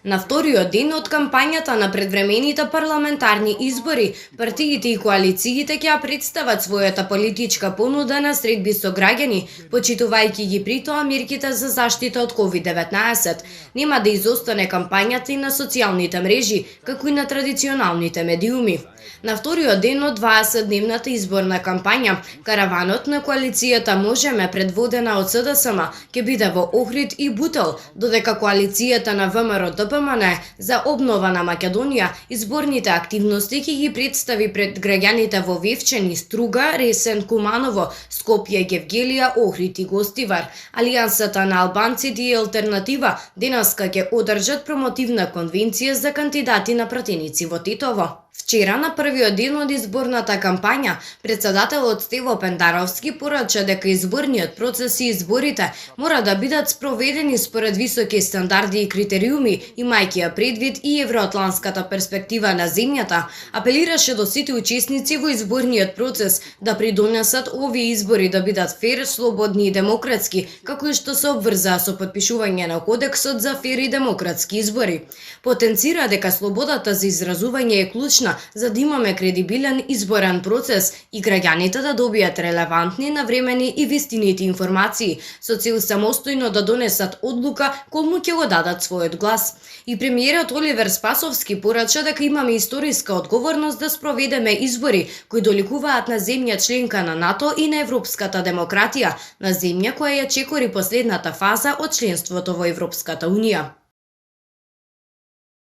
На вториот ден од кампањата на предвремените парламентарни избори, партиите и коалициите ќе ја представат својата политичка понуда на средби со граѓани, почитувајќи ги при тоа мерките за заштита од COVID-19. Нема да изостане кампањата и на социјалните мрежи, како и на традиционалните медиуми. На вториот ден од 20-дневната изборна кампања, караванот на коалицијата Можеме, предводена од СДСМ, ќе биде во Охрид и Бутел, додека коалицијата на ВМРО-ДПМН за обнова на Македонија изборните активности ќе ги представи пред граѓаните во Вевчани, Струга, Ресен, Куманово, Скопје, Гевгелија, Охрид и Гостивар. Алијансата на албанците и Алтернатива денеска ќе одржат промотивна конвенција за кандидати на пратеници во Тетово. Вчера, на првиот ден од изборната кампања, председателот Стево Пендаровски порача дека изборниот процес и изборите мора да бидат спроведени според високи стандарди и критериуми, имајќи ја предвид и евроатланската перспектива на земјата. Апелираше до сите учесници во изборниот процес да придонесат овие избори да бидат фер, слободни и демократски, како и што се обврзаа со подпишување на Кодексот за фер и демократски избори. Потенцира дека слободата за изразување е клучна за да имаме кредибилен изборен процес и граѓаните да добијат релевантни, навремени и вистинити информации, со цел самостојно да донесат одлука кому ќе го дадат својот глас. И премиерот Оливер Спасовски порача дека имаме историска одговорност да спроведеме избори кои доликуваат на земја членка на НАТО и на европската демократија, на земја која ја чекори последната фаза од членството во Европската Унија.